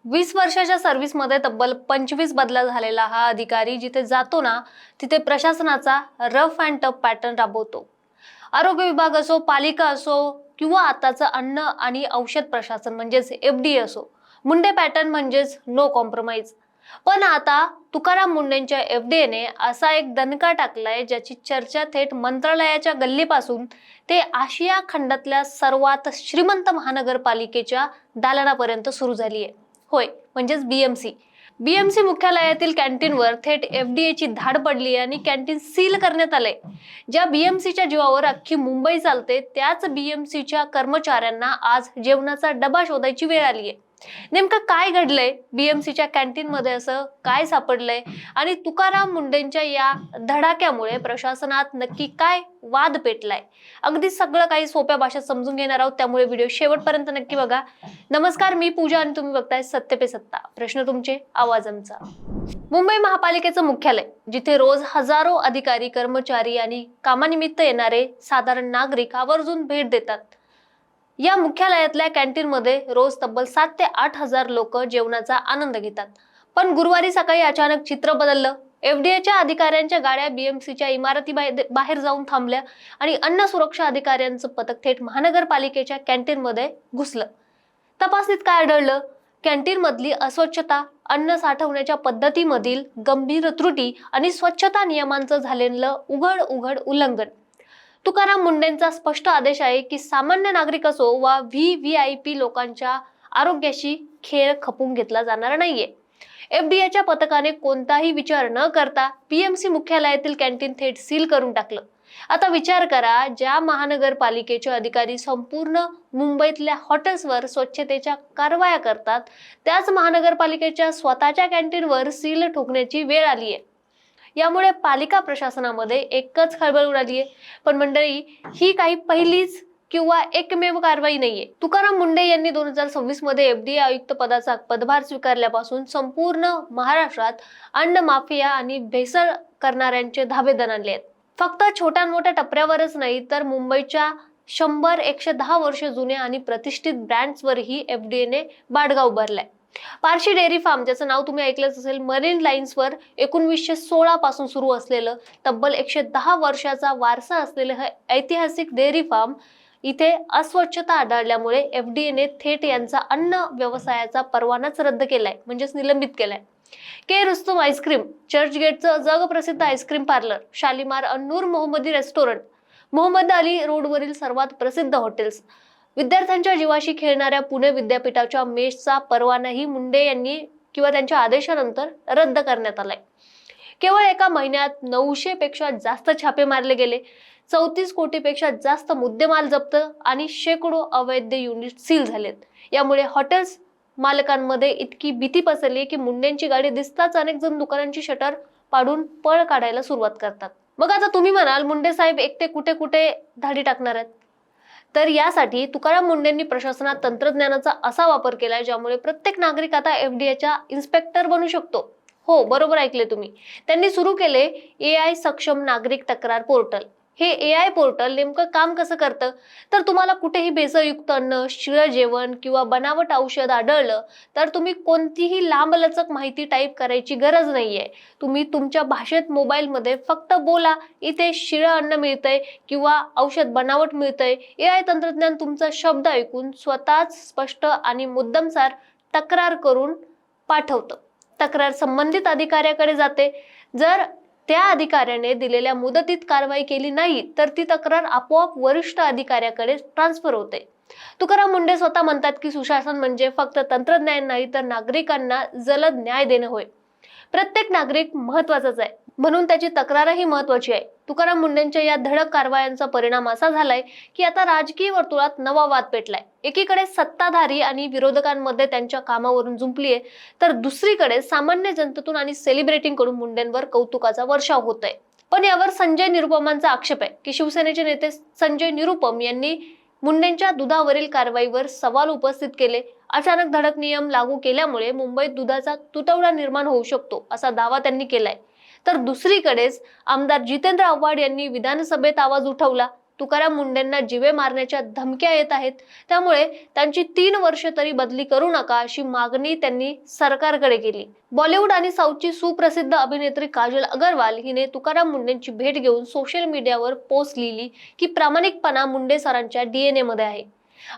20 वर्षाच्या सर्व्हिसमध्ये तब्बल 25 बदला झालेला हा अधिकारी जिथे जातो ना, तिथे प्रशासनाचा रफ अँड टफ पॅटर्न राबवतो. आरोग्य विभाग असो, पालिका असो किंवा आताचं अन्न आणि औषध प्रशासन म्हणजेच एफडीए असो, मुंडे पॅटर्न म्हणजेच नो कॉम्प्रोमाइज. पण आता तुकाराम मुंडेंच्या एफडीएने असा एक दणका टाकलाय ज्याची चर्चा थेट मंत्रालयाच्या गल्लीपासून ते आशिया खंडातल्या सर्वात श्रीमंत महानगरपालिकेच्या दालनापर्यंत सुरू झाली आहे. होय, म्हणजेच बीएमसी. बीएमसी मुख्यालयातील कॅन्टीनवर थेट एफडीएची धाड पडली आणि कॅन्टीन सील करण्यात आले. ज्या बीएमसीच्या जीवावर अख्खी मुंबई चालते, त्याच बीएमसीच्या कर्मचाऱ्यांना आज जेवणाचा डबा शोधायची वेळ आली आहे. नेमकं काय घडलंय बीएमसीच्या कॅन्टीन मध्ये, असं काय सापडलंय आणि तुकाराम मुंडेंच्या या धडाक्यामुळे प्रशासनात नक्की काय वाद पेटलाय, अगदी सगळं काही सोप्या भाषेत समजून घेणार आहोत. त्यामुळे व्हिडिओ शेवटपर्यंत नक्की बघा. नमस्कार, मी पूजा आणि तुम्ही बघताय सत्य पे सत्ता. प्रश्न तुमचे, आवाज आमचा. मुंबई महापालिकेचं मुख्यालय, जिथे रोज हजारो अधिकारी, कर्मचारी आणि कामानिमित्त येणारे साधारण नागरिक आवर्जून भेट देतात. या मुख्यालयातल्या कॅन्टीनमध्ये रोज तब्बल 7 ते 8 हजार लोक जेवणाचा आनंद घेतात. पण गुरुवारी सकाळी अचानक चित्र बदललं. एफडीएच्या अधिकाऱ्यांच्या गाड्या बीएमसीच्या इमारती बाहेर जाऊन थांबल्या आणि अन्न सुरक्षा अधिकाऱ्यांचं पथक थेट महानगरपालिकेच्या कॅन्टीनमध्ये घुसलं. तपासणीत काय आढळलं? कॅन्टीन मधली अस्वच्छता, अन्न साठवण्याच्या पद्धतीमधील गंभीर त्रुटी आणि स्वच्छता नियमांचं झालेलं उघड उल्लंघन. तुकाराम मुंडेंचा स्पष्ट आदेश आहे की सामान्य नागरिक असो वा व्हीव्हीआयपी लोकांच्या आरोग्याशी खेळ खपून घेतला जाणार नाहीये. एफडीएच्या पथकाने कोणताही विचार न करता पीएमसी मुख्यालयातील कॅन्टीन थेट सील करून टाकलं. आता विचार करा, ज्या महानगरपालिकेचे अधिकारी संपूर्ण मुंबईतल्या हॉटेल्सवर स्वच्छतेच्या कारवाया करतात, त्याच महानगरपालिकेच्या स्वतःच्या कॅन्टीनवर सील ठोकण्याची वेळ आली आहे. यामुळे पालिका प्रशासनामध्ये एकच खळबळ उडाली आहे. पण मंडळी, ही काही पहिलीच किंवा एकमेव कारवाई नाहीये. तुकाराम मुंडे यांनी 2026 मध्ये एफडीए आयुक्त पदाचा पदभार स्वीकारल्यापासून संपूर्ण महाराष्ट्रात अन्न माफिया आणि भेसळ करणाऱ्यांचे धाबे दणाणले आहेत. फक्त छोट्या मोठ्या टपऱ्यावरच नाही, तर मुंबईच्या 100-110 वर्ष जुन्या आणि प्रतिष्ठित ब्रँड्सवरही एफडीएने बाडगा उभारलाय. पारशी डेअरी फार्म, ज्याचं नाव तुम्ही ऐकलंच असेल, मरीन लाईन्सवर 1916 पासून सुरू असलेलं तब्बल 110 वर्षाचा वारसा असलेलं हे ऐतिहासिक डेअरी फार्म, इथे अस्वच्छता आढळल्यामुळे एफडीएने थेट यांचा अन्न व्यवसायाचा परवानाच रद्द केलाय, म्हणजेच निलंबित केलाय. के रुस्तम आईस्क्रीम, चर्चगेटचं जगप्रसिद्ध आईस्क्रीम पार्लर, शालीमार अनूर मोहम्मदी रेस्टॉरंट, मोहम्मद अली रोडवरील सर्वात प्रसिद्ध हॉटेल्स, विद्यार्थ्यांच्या जीवाशी खेळणाऱ्या पुणे विद्यापीठाच्या मेसचा परवानाही मुंडे यांनी किंवा त्यांच्या आदेशानंतर रद्द करण्यात आलाय. केवळ एका महिन्यात 900 पेक्षा जास्त छापे मारले गेले, 34 कोटीपेक्षा जास्त मुद्देमाल जप्त आणि शेकडो अवैध युनिट सील झालेत. यामुळे हॉटेल्स मालकांमध्ये इतकी भीती पसरली की मुंडेंची गाडी दिसताच अनेक जण दुकानांची शटर पाडून पळ काढायला सुरुवात करतात. मग आता तुम्ही म्हणाल, मुंडे साहेब एकटे कुठे कुठे धाडी टाकणार आहेत? तर यासाठी तुकाराम मुंडेंनी प्रशासनात तंत्रज्ञानाचा असा वापर केलाय ज्यामुळे प्रत्येक नागरिक आता एफडीएचा इन्स्पेक्टर बनू शकतो. हो, बरोबर ऐकले तुम्ही. त्यांनी सुरू केले एआय सक्षम नागरिक तक्रार पोर्टल. हे एआय पोर्टल नेमकं काम कसं करतं? तर तुम्हाला कुठेही भेसळयुक्त अन्न, शिळं जेवण किंवा बनावट औषध आढळलं तर तुम्ही कोणतीही लांबलचक माहिती टाईप करायची गरज नाहीये. तुम्ही तुमच्या भाषेत मोबाईलमध्ये फक्त बोला, इथे शिळं अन्न मिळतंय किंवा औषध बनावट मिळतंय. एआय तंत्रज्ञान तुमचा शब्द ऐकून स्वतःच स्पष्ट आणि मुद्दमसार तक्रार करून पाठवतं. तक्रार संबंधित अधिकाऱ्याकडे जाते. जर त्या अधिकाऱ्याने दिलेल्या मुदतीत कारवाई केली नाही तर ती तक्रार आपोआप वरिष्ठ अधिकाऱ्याकडे ट्रान्सफर होते. तुकाराम मुंडे स्वतः म्हणतात की सुशासन म्हणजे फक्त तंत्रज्ञान नाही, तर नागरिकांना जलद न्याय देणं होय. प्रत्येक नागरिक महत्वाचाच आहे, म्हणून त्याची तक्रारही महत्वाची आहे. तुकाराम मुंडेंच्या या धडक कारवायांचा परिणाम असा झालाय की आता राजकीय वर्तुळात नवा वाद पेटलाय. एकीकडे सत्ताधारी आणि विरोधकांमध्ये त्यांच्या कामावरून जुंपलीये, तर दुसरीकडे सामान्य जनतेतून आणि सेलिब्रिटींकडून मुंडेंवर कौतुकाचा वर्षाव होतोय. पण यावर संजय निरुपमांचा आक्षेप आहे की शिवसेनेचे नेते संजय निरुपम यांनी मुंडेंच्या दुधावरील कारवाईवर सवाल उपस्थित केले. अचानक धडक नियम लागू केल्यामुळे मुंबईत दुधाचा तुटवडा निर्माण होऊ शकतो, असा दावा त्यांनी केलाय. तर दुसरीकडेच आमदार जितेंद्र आव्हाड यांनी विधानसभेत आवाज उठवला. तुकाराम मुंडेंना जीवे मारण्याच्या धमक्या येत आहेत, त्यामुळे त्यांची 3 वर्ष तरी बदली करू नका अशी मागणी त्यांनी सरकारकडे केली. बॉलिवूड आणि साऊथची सुप्रसिद्ध अभिनेत्री काजल अग्रवाल हिने तुकाराम मुंडेंची भेट घेऊन सोशल मीडियावर पोस्ट लिहिली की प्रामाणिकपणा मुंडे सरांच्या DNA मध्ये आहे.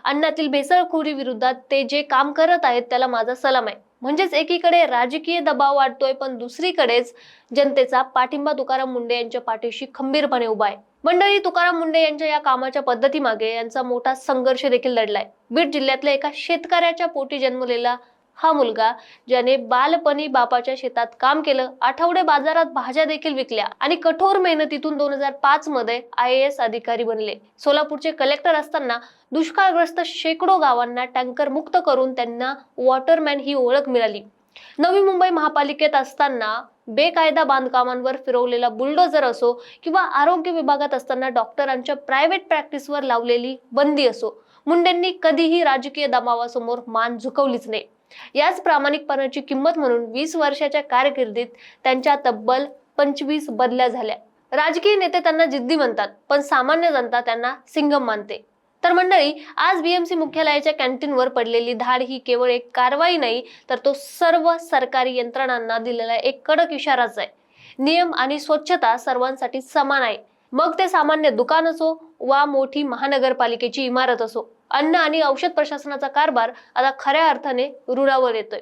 अन्नातील भेसळखोरी विरोधात ते जे काम करत आहेत त्याला माझा सलाम आहे. म्हणजेच एकीकडे राजकीय दबाव वाढतोय, पण दुसरीकडेच जनतेचा पाठिंबा तुकाराम मुंडे यांच्या पाठीशी खंबीरपणे उभा आहे. मंडळी, तुकाराम मुंडे यांच्या या कामाच्या पद्धतीमागे यांचा मोठा संघर्ष देखील लढलाय. बीड जिल्ह्यातल्या एका शेतकऱ्याच्या पोटी जन्मलेला हा मुलगा, ज्याने बालपणी बापाच्या शेतात काम केलं, आठवडे बाजारात भाज्या देखील विकल्या आणि कठोर मेहनतीतून 2005 मध्ये IAS अधिकारी बनले. सोलापूरचे कलेक्टर असताना दुष्काळग्रस्त शेकडो गावांना टँकर मुक्त करून त्यांना वॉटरमॅन ही ओळख मिळाली. नवी मुंबई महापालिकेत असताना बेकायदा बांधकामांवर फिरवलेला बुलडोझर असो किंवा आरोग्य विभागात असताना डॉक्टरांच्या प्रायव्हेट प्रॅक्टिसवर लावलेली बंदी असो, मुंडेंनी कधीही राजकीय दबावासमोर मान झुकवलीच नाही. याच प्रामाणिकपणाची किंमत म्हणून 20 वर्षाच्या कारकिर्दीत त्यांच्या तब्बल 25 बदल्या झाल्या. राजकीय नेते त्यांना जिद्दी म्हणतात, पण सामान्य जनता त्यांना सिंघम मानते. तर मंडळी, आज BMC मुख्यालयाच्या कॅन्टीनवर पडलेली धाड ही केवळ एक कारवाई नाही, तर तो सर्व सरकारी यंत्रणांना दिलेला एक कडक इशाराच आहे. नियम आणि स्वच्छता सर्वांसाठी समान आहे, मग ते सामान्य दुकान असो वा मोठी महानगरपालिकेची इमारत असो. अन्न आणि औषध प्रशासनाचा कारभार आता खऱ्या अर्थाने रुळावर येतोय.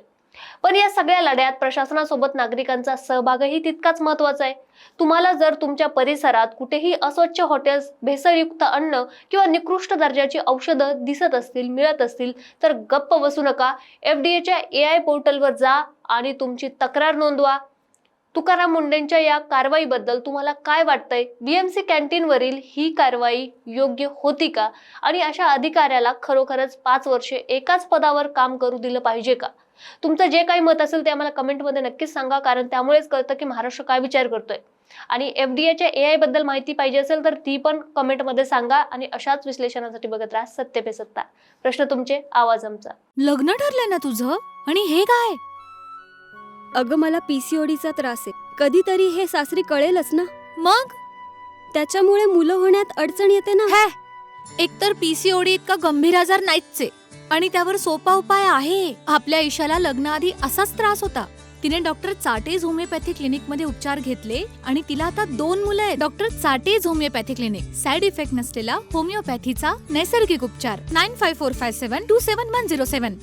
पण या सगळ्या लढ्यात प्रशासनासोबत नागरिकांचा सहभागही तितकाच महत्त्वाचा आहे. तुम्हाला जर तुमच्या परिसरात कुठेही अस्वच्छ हॉटेल्स, भेसळयुक्त अन्न किंवा निकृष्ट दर्जाची औषधं दिसत असतील, मिळत असतील, तर गप्प बसू नका. FDAच्या AI पोर्टलवर जा आणि तुमची तक्रार नोंदवा. तुकाराम मुंडेंच्या या कारवाईबद्दल तुम्हाला काय वाटतंय? BMC कॅन्टीनवरील ही कारवाई योग्य होती का? आणि अशा अधिकाऱ्याला खरोखरच 5 वर्षे एकाच पदावर काम करू दिलं पाहिजे का? तुमचं जे काही मत असेल ते आम्हाला कमेंटमध्ये नक्कीच सांगा, कारण त्यामुळेच कळतं की महाराष्ट्र काय विचार करतोय. आणि FDAच्या AI बद्दल माहिती पाहिजे असेल तर ती पण कमेंटमध्ये सांगा. आणि अशाच विश्लेषणासाठी बघत राहा सत्य पे सत्ता. प्रश्न तुमचे, आवाज आमचा. लग्न ठरलंय ना तुझं? आणि हे काय? अगं, मला PCODचा त्रास आहे. कधीतरी हे सासरी कळेलच ना. मग त्याच्यामुळे मुलं होण्यात अडचण येते ना. एकतर PCOD इतका गंभीर आजार नाहीच आहे, आणि त्यावर सोपा उपाय आहे. आपल्या ईशाला लग्नाआधी असाच त्रास होता. तिने डॉक्टर चाटेज होमिओपॅथी क्लिनिक मध्ये उपचार घेतले आणि तिला आता 2 मुलं आहेत. Doctor Chatej homeopathy clinic, side effect नसलेला होमिओपॅथीचा नैसर्गिक उपचार. 9545727107.